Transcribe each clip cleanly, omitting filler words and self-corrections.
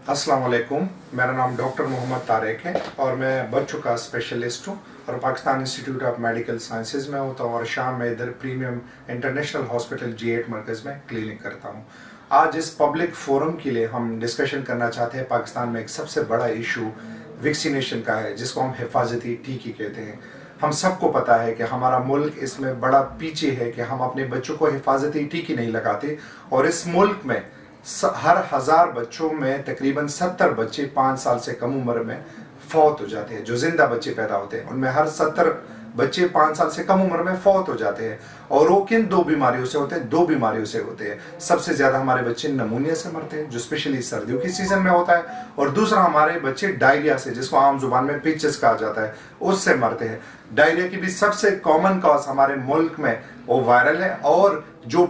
अस्सलाम वालेकुम। मेरा नाम डॉक्टर मोहम्मद तारेक है और मैं बच्चों का स्पेशलिस्ट हूँ और Pakistan institute of medical sciences में होता हूँ और शाम में इधर प्रीमियम इंटरनेशनल हॉस्पिटल G8 मरकज़ में क्लिनिक करता हूँ। आज इस पब्लिक फोरम के लिए हम डिस्कशन करना चाहते हैं। पाकिस्तान में एक सबसे बड़ा इशू वैक्सीनेशन का है, जिसको हम हिफाजती टीके कहते हैं। हम सबको पता है कि हमारा मुल्क इसमें बड़ा पीछे है कि हम अपने बच्चों को हिफाजती टीके नहीं लगाते और इस मुल्क में हर 1000 बच्चों में तकरीबन 70 बच्चे 5 साल से कम उम्र में फौत हो जाते हैं। जो जिंदा बच्चे पैदा होते हैं उनमें हर 70 बच्चे 5 साल से कम उम्र में फौत हो जाते हैं। और वो किन दो बीमारियों से होते हैं? 2 बीमारियों से होते हैं। सबसे ज्यादा हमारे बच्चे नमूनिया से मरते हैं, जो स्पेशली सर्दियों की सीजन में होता है, और दूसरा हमारे बच्चे डायरिया से, जिसको आम जुबान में पिचेस कहा जाता है, उससे मरते हैं। डायरिया की भी सबसे कॉमन कॉज हमारे मुल्क में वो वायरल है, और जो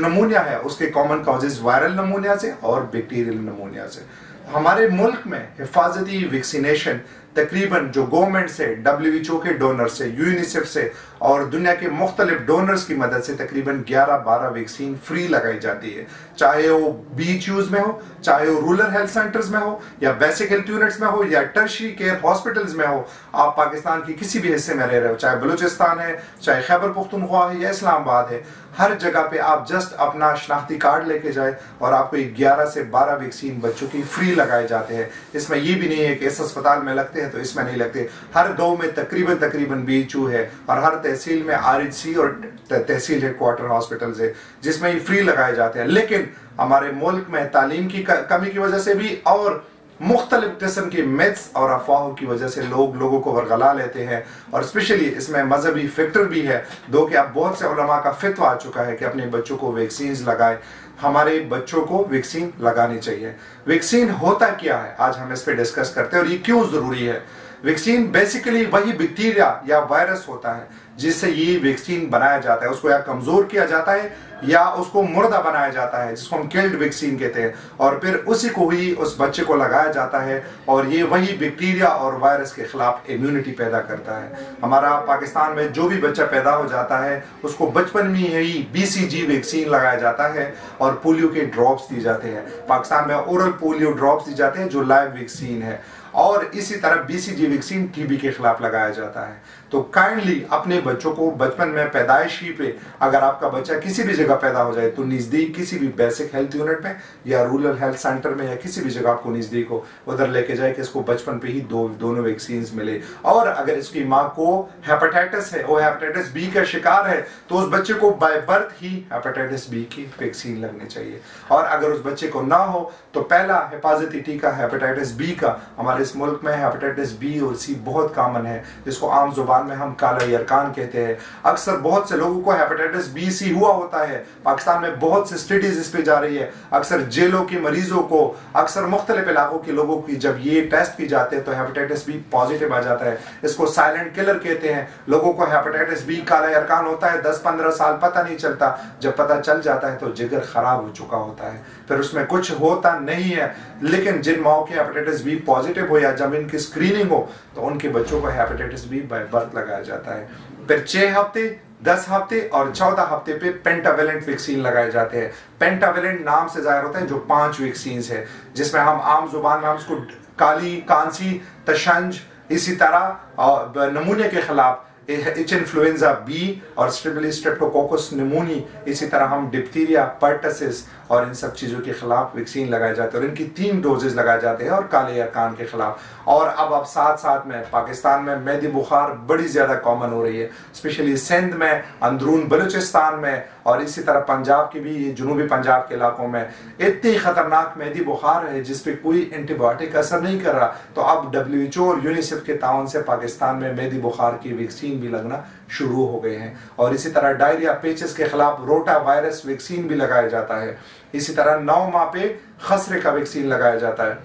नमूनिया है उसके कॉमन कॉजेज वायरल नमूनिया से और बैक्टीरियल नमूनिया से। हमारे मुल्क में हिफाजती वैक्सीनेशन तकरीबन जो गवर्नमेंट से, WHO के डोनर से, यूनिसेफ से और दुनिया के मुख्तलिफ डोनर्स की मदद से तकरीबन 11-12 वैक्सीन फ्री लगाई जाती है। चाहे वो BHUs में हो, चाहे वो रूरल हेल्थ सेंटर्स में हो, या बेसिक हेल्थ यूनिट्स में हो, या टर्शरी केयर हॉस्पिटल्स में हो। आप पाकिस्तान के किसी भी हिस्से में रह रहे हो, चाहे बलूचिस्तान है, चाहे खैबर पुख्तनख्वा है या इस्लामाबाद है, हर जगह पे आप जस्ट अपना शनाख्ती कार्ड लेके जाए और आपको 11 से 12 वैक्सीन बच्चों की फ्री लगाए जाते हैं। इसमें ये भी नहीं है कि इस अस्पताल में लगते हैं तो इसमें नहीं लगते। हर गांव में तकरीबन BHU है और हर तहसील में RHC और तहसील हेडक्वार्टर हॉस्पिटल्स है, जिसमें ये फ्री लगाए जाते हैं। लेकिन हमारे मुल्क में तालीम की कमी की वजह से भी और मुख्तलिफ किस्म की मिथ्स और अफवाहों की वजह से लोगों को वरगला लेते हैं, और स्पेशली इसमें मजहबी फैक्टर भी है। दो कि अब बहुत से उलमा का फितवा आ चुका है कि अपने बच्चों को वैक्सीन लगाए। हमारे बच्चों को वैक्सीन लगानी चाहिए। वैक्सीन होता क्या है, आज हम इस पे डिस्कस करते हैं और ये क्यों जरूरी है। वैक्सीन बेसिकली वही बैक्टीरिया या वायरस होता है जिससे ये वैक्सीन बनाया जाता है। उसको या कमजोर किया जाता है या उसको मुर्दा बनाया जाता है, जिसको हम किल्ड वैक्सीन कहते हैं, और फिर उसी को ही उस बच्चे को लगाया जाता है और ये वही बैक्टीरिया और वायरस के खिलाफ इम्यूनिटी पैदा करता है। हमारा पाकिस्तान में जो भी बच्चा पैदा हो जाता है उसको बचपन में ही BCG वैक्सीन लगाया जाता है और पोलियो के ड्रॉप्स दिए जाते हैं। पाकिस्तान में ओरल पोलियो ड्रॉप्स दिए जाते हैं जो लाइव वैक्सीन है, और इसी तरह BCG वैक्सीन TB के खिलाफ लगाया जाता है। तो काइंडली अपने बच्चों को बचपन में पैदाइशी पे, अगर आपका बच्चा किसी भी जगह पैदा हो जाए तो नजदीक किसी भी बेसिक हेल्थ यूनिट में या रूरल हेल्थ सेंटर में या किसी भी जगह आपको नजदीक हो उधर लेके जाए कि इसको बचपन पे ही दोनों वैक्सीन मिले। और अगर इसकी माँ को हेपेटाइटिस है, वो हेपेटाइटिस B का शिकार है, तो उस बच्चे को by birth he hepatitis B की वैक्सीन लगनी चाहिए। और अगर उस बच्चे को ना हो तो पहला हिफाजती टीका हेपेटाइटिस B का, हमारे इस मुल्क में हेपेटाइटिस B और C बहुत कॉमन है, जिसको आम जुबान में हम काला यरकान कहते हैं। अक्सर बहुत से लोगों को हेपेटाइटिस B C हुआ होता है। पाकिस्तान में बहुत सी स्टडीज इस पे जा रही है। अक्सर जेलों के मरीजों को, अक्सर मुख्तलिफ इलाकों के लोगों की जब ये टेस्ट की जाते हैं तो हेपेटाइटिस B पॉजिटिव आ जाता है। इसको साइलेंट किलर कहते हैं। लोगों को हेपेटाइटिस B काला यरकान होता है, 10-15 साल पता नहीं चलता। जब पता चल जाता है तो जिगर खराब हो चुका होता है, फिर उसमें कुछ होता नहीं है। लेकिन जिन माओ के हेपेटाइटिस B पॉजिटिव हो या जब इनकी स्क्रीनिंग हो तो उनके बच्चों को हेपेटाइटिस B बाय बर्थ लगाया जाता है। फिर 6 हफ्ते, 10 हफ्ते और 14 हफ्ते पे पेंटावेलेंट वैक्सीन लगाए जाते हैं। पेंटावेलेंट नाम से जाहिर होता है जो 5 वैक्सीन है, जिसमें हम आम जुबान में हम उसको काली कांसी, तशंज, इसी तरह नमूने के खिलाफ इन्फ्लुएंजा B और स्ट्रेप्टोकोकस निमोनी, इसी तरह हम डिप्थीरिया, पर्टसिस और इन सब चीज़ों के खिलाफ वैक्सीन लगाए जाते हैं और इनकी 3 डोजेज लगाए जाते हैं और काले यरकान के खिलाफ। और अब साथ साथ में पाकिस्तान में मेदी बुखार बड़ी ज़्यादा कॉमन हो रही है, स्पेशली सिंध में, अंदरून बलूचिस्तान में, और इसी तरह पंजाब की भी, जनूबी पंजाब के इलाकों में इतनी खतरनाक मेदी बुखार है जिस पे कोई एंटीबायोटिक असर नहीं कर रहा। तो अब WHO और यूनिसेफ के ताउन से पाकिस्तान में मेदी बुखार की वैक्सीन भी लगना शुरू हो गए हैं। और इसी तरह डायरिया, पेचिस के खिलाफ रोटा वायरस वैक्सीन भी लगाया जाता है। इसी तरह 9 माह पे खसरे का वैक्सीन लगाया जाता है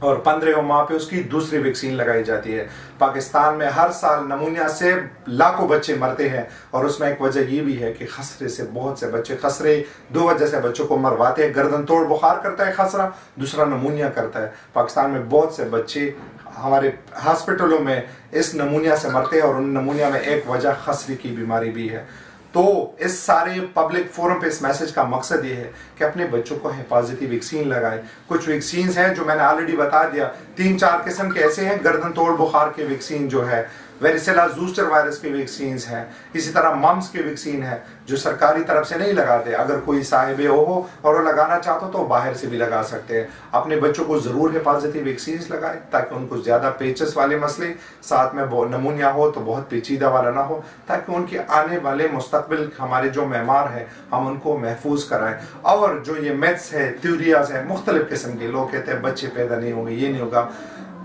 और 15 माह पे उसकी दूसरी वैक्सीन लगाई जाती है। पाकिस्तान में हर साल नमूनिया से लाखों बच्चे मरते हैं और उसमें एक वजह ये भी है कि खसरे से बहुत से बच्चे, खसरे 2 वजह से बच्चों को मरवाते हैं। गर्दन तोड़ बुखार करता है खसरा, दूसरा नमूनिया करता है। पाकिस्तान में बहुत से बच्चे हमारे हॉस्पिटलों में इस नमूनिया से मरते हैं और उन नमूनिया में एक वजह खसरे की बीमारी भी है। तो इस सारे पब्लिक फोरम पे इस मैसेज का मकसद ये है कि अपने बच्चों को हिफाजती वैक्सीन लगाएं। कुछ वैक्सीन हैं जो मैंने ऑलरेडी बता दिया, 3-4 किस्म के ऐसे हैं। गर्दन तोड़ बुखार के वैक्सीन जो है, वेरिसेला जूस्टर वायरस के वैक्सीन हैं, इसी तरह मम्स के वैक्सीन है जो सरकारी तरफ से नहीं लगाते। अगर कोई साहिब हो और वो लगाना चाहते हो तो बाहर से भी लगा सकते हैं। अपने बच्चों को जरूर हिफाजती वैक्सीन लगाएं ताकि उनको ज्यादा पेचस वाले मसले, साथ में नमूनिया हो तो बहुत पेचीदा वाला ना हो, ताकि उनके आने वाले मुस्तकबिल हमारे जो मेहमान है हम उनको महफूज कराएं। और जो ये मिथ्स है, थ्योरियाज है, मुख्तलिफ किस्म के, लोग कहते हैं बच्चे पैदा नहीं होंगे, ये नहीं होगा।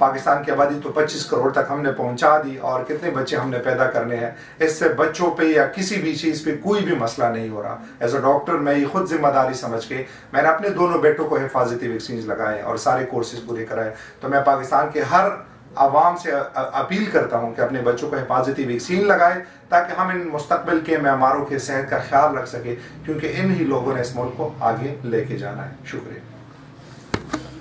पाकिस्तान की आबादी तो 25 करोड़ तक हमने पहुंचा दी और कितने बच्चे हमने पैदा करने हैं, इससे बच्चों पे या किसी भी चीज़ पे कोई भी मसला नहीं हो रहा। एज अ डॉक्टर मैं ये खुद जिम्मेदारी समझ के मैंने अपने दोनों बेटों को हिफाजती वैक्सीन लगाए और सारे कोर्सेज पूरे कराए। तो मैं पाकिस्तान के हर आवाम से अपील करता हूँ कि अपने बच्चों को हिफाजती वैक्सीन लगाए ताकि हम इन मुस्तकबिल के मेहमारों के सेहत का ख्याल रख सके, क्योंकि इन ही लोगों ने इस मुल्क को आगे लेके जाना है। शुक्रिया।